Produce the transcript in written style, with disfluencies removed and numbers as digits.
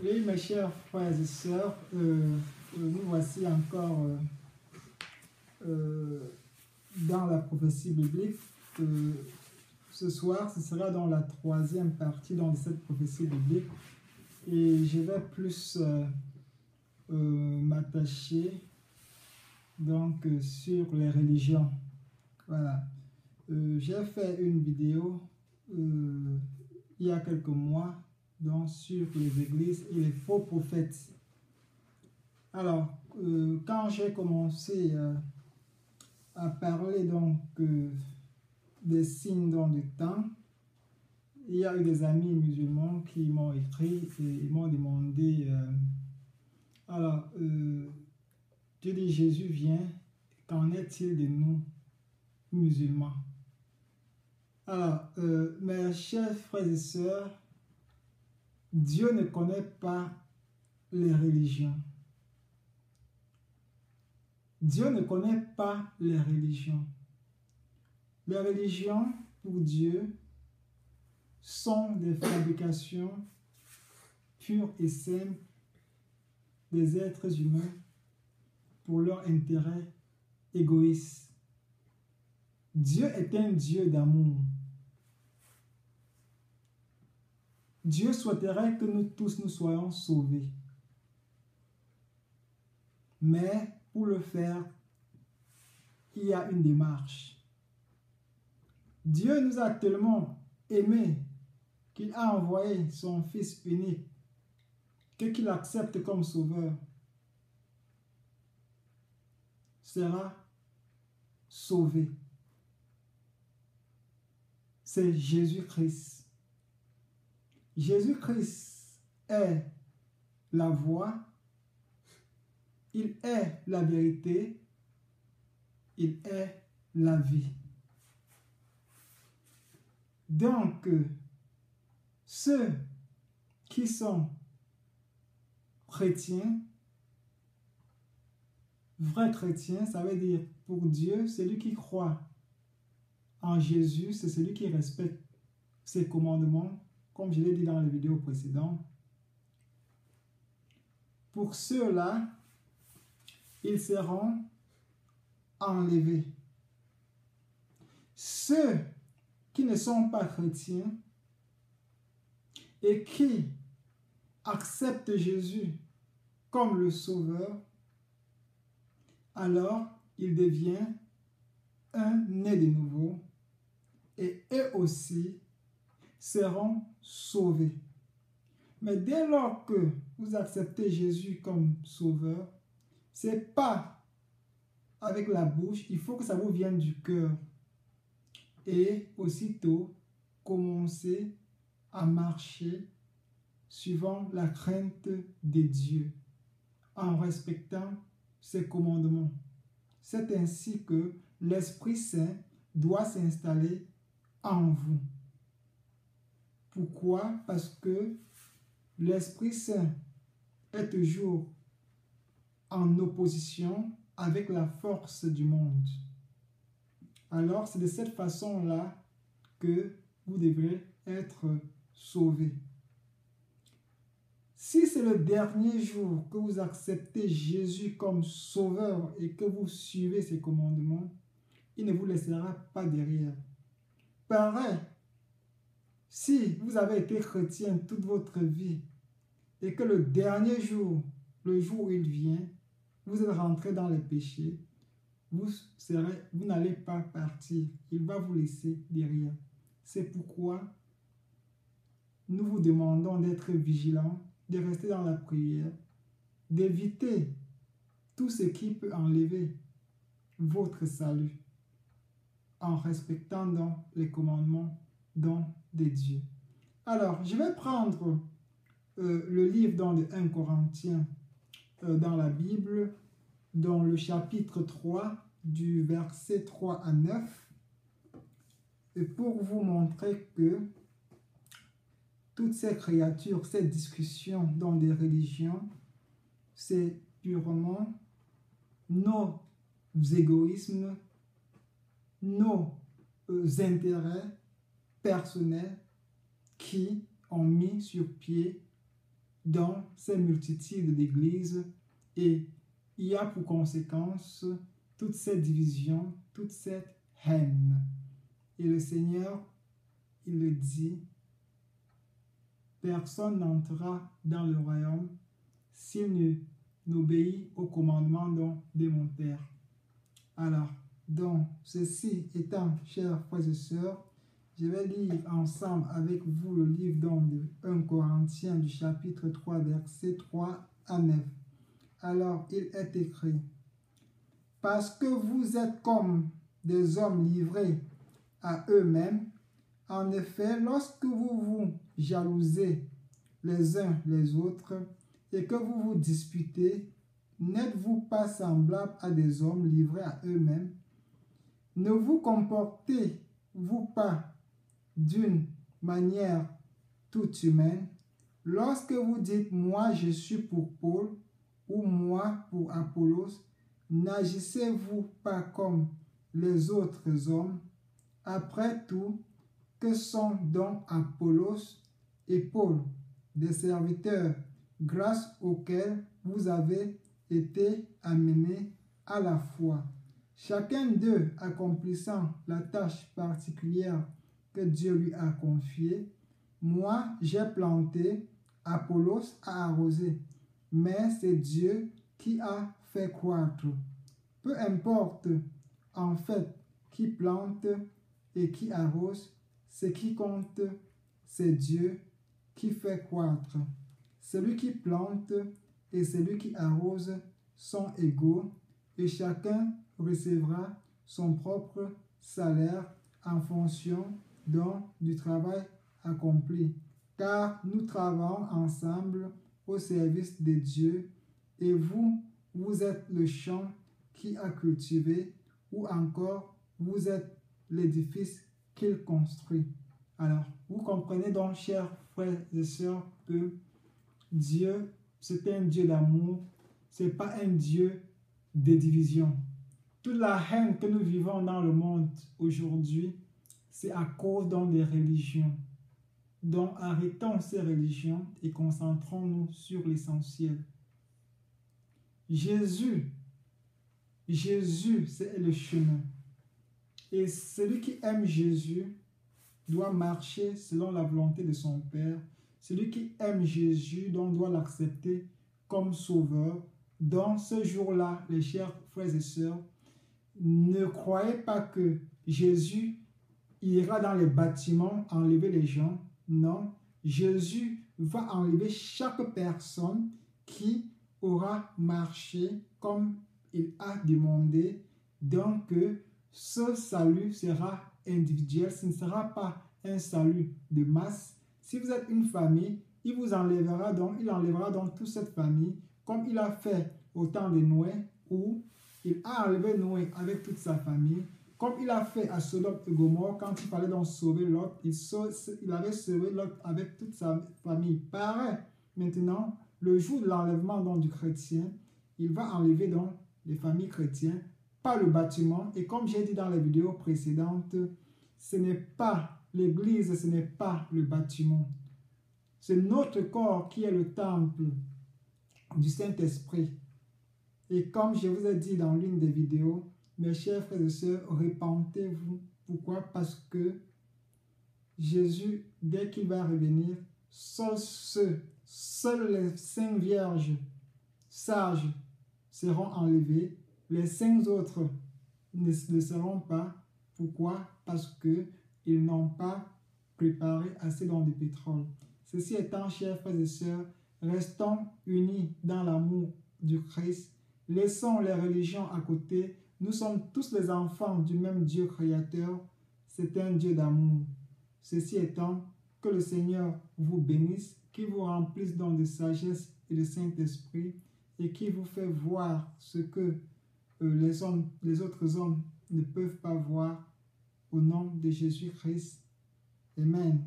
Oui, mes chers frères et sœurs, nous voici encore dans la prophétie biblique. Ce soir, ce sera dans la troisième partie de cette prophétie biblique. Et je vais plus m'attacher donc sur les religions. Voilà. J'ai fait une vidéo il y a quelques mois donc, sur les églises et les faux prophètes. Alors, quand j'ai commencé à parler donc des signes dans le temps, il y a eu des amis musulmans qui m'ont écrit et ils m'ont demandé alors, Dieu dit Jésus vient, qu'en est-il de nous musulmans? Alors, mes chers frères et sœurs, Dieu ne connaît pas les religions. Dieu ne connaît pas les religions. Les religions, pour Dieu, sont des fabrications pures et simples des êtres humains pour leur intérêt égoïste. Dieu est un Dieu d'amour. Dieu souhaiterait que nous tous nous soyons sauvés. Mais pour le faire, il y a une démarche. Dieu nous a tellement aimés qu'il a envoyé son Fils unique, qu'il accepte comme sauveur, sera sauvé. C'est Jésus-Christ. Jésus-Christ est la voie, il est la vérité, il est la vie. Donc, ceux qui sont chrétiens, vrais chrétiens, ça veut dire pour Dieu, celui qui croit en Jésus, c'est celui qui respecte ses commandements, comme je l'ai dit dans les vidéos précédentes. Pour ceux-là, ils seront enlevés. Ceux qui ne sont pas chrétiens et qui acceptent Jésus comme le Sauveur, alors il devient un né de nouveau et eux aussi seront sauvés. Mais dès lors que vous acceptez Jésus comme Sauveur, ce n'est pas avec la bouche, il faut que ça vous vienne du cœur. Et aussitôt, commencer à marcher suivant la crainte de Dieu, en respectant ses commandements. C'est ainsi que l'Esprit Saint doit s'installer en vous. Pourquoi? Parce que l'Esprit Saint est toujours en opposition avec la force du monde. Alors, c'est de cette façon-là que vous devrez être sauvés. Si c'est le dernier jour que vous acceptez Jésus comme sauveur et que vous suivez ses commandements, il ne vous laissera pas derrière. Pareil, si vous avez été chrétien toute votre vie et que le dernier jour, le jour où il vient, vous êtes rentré dans les péchés, vous n'allez pas partir. Il va vous laisser derrière. C'est pourquoi nous vous demandons d'être vigilants, de rester dans la prière, d'éviter tout ce qui peut enlever votre salut en respectant donc les commandements donc de Dieu. Alors, je vais prendre le livre dans le 1 Corinthiens dans la Bible, dans le chapitre 3, du verset 3 à 9, et pour vous montrer que toutes ces créatures, ces discussions dans des religions, c'est purement nos égoïsmes, nos intérêts personnels qui ont mis sur pied dans ces multitudes d'églises et il y a pour conséquence toute cette division, toute cette haine. Et le Seigneur, il le dit, personne n'entrera dans le royaume s'il n'obéit au commandement de mon Père. Alors, donc, ceci étant, chers frères et sœurs, je vais lire ensemble avec vous le livre de 1 Corinthiens du chapitre 3, versets 3 à 9. Alors, il est écrit, « Parce que vous êtes comme des hommes livrés à eux-mêmes, en effet, lorsque vous vous jalousez les uns les autres et que vous vous disputez, n'êtes-vous pas semblables à des hommes livrés à eux-mêmes? Ne vous comportez-vous pas d'une manière toute humaine? Lorsque vous dites « moi je suis pour Paul » ou « moi pour Apollos », n'agissez-vous pas comme les autres hommes? Après tout, que sont donc Apollos et Paul, des serviteurs grâce auxquels vous avez été amenés à la foi, chacun d'eux accomplissant la tâche particulière que Dieu lui a confiée. Moi, j'ai planté, Apollos a arrosé, mais c'est Dieu qui a fait croître. Peu importe en fait qui plante et qui arrose, ce qui compte, c'est Dieu qui fait croître. Celui qui plante et celui qui arrose sont égaux et chacun recevra son propre salaire en fonction du travail accompli. Car nous travaillons ensemble au service de Dieu et vous êtes le champ qui a cultivé ou encore vous êtes l'édifice qu'il construit. Alors, vous comprenez donc, chers frères et sœurs, que Dieu, c'est un Dieu d'amour, ce n'est pas un Dieu de division. Toute la haine que nous vivons dans le monde aujourd'hui, c'est à cause des religions. Donc, arrêtons ces religions et concentrons-nous sur l'essentiel. Jésus, c'est le chemin. Et celui qui aime Jésus doit marcher selon la volonté de son Père. Celui qui aime Jésus doit l'accepter comme sauveur. Dans ce jour-là, les chers frères et sœurs, ne croyez pas que Jésus ira dans les bâtiments enlever les gens. Non, Jésus va enlever chaque personne qui aura marché comme il a demandé. Donc, ce salut sera individuel, ce ne sera pas un salut de masse. Si vous êtes une famille, il enlèvera donc toute cette famille, comme il a fait au temps de Noé, où il a enlevé Noé avec toute sa famille, comme il a fait à Sodome et Gomorrhe, quand il fallait donc sauver Lot, il avait sauvé Lot avec toute sa famille. Pareil, maintenant, le jour de l'enlèvement du chrétien, il va enlever donc les familles chrétiennes, pas le bâtiment. Et comme j'ai dit dans les vidéos précédentes, ce n'est pas l'église, ce n'est pas le bâtiment. C'est notre corps qui est le temple du Saint-Esprit. Et comme je vous ai dit dans l'une des vidéos, mes chers frères et sœurs, repentez-vous. Pourquoi? Parce que Jésus, dès qu'il va revenir, seules les 5 vierges sages seront enlevées. Les 5 autres ne seront pas. Pourquoi? Parce qu'ils n'ont pas préparé assez de pétrole. Ceci étant, chers frères et sœurs, restons unis dans l'amour du Christ. Laissons les religions à côté. Nous sommes tous les enfants du même Dieu créateur. C'est un Dieu d'amour. Ceci étant, que le Seigneur vous bénisse, qu'il vous remplisse de sagesse et de Saint-Esprit et qui vous fait voir ce que les autres hommes ne peuvent pas voir. Au nom de Jésus-Christ. Amen.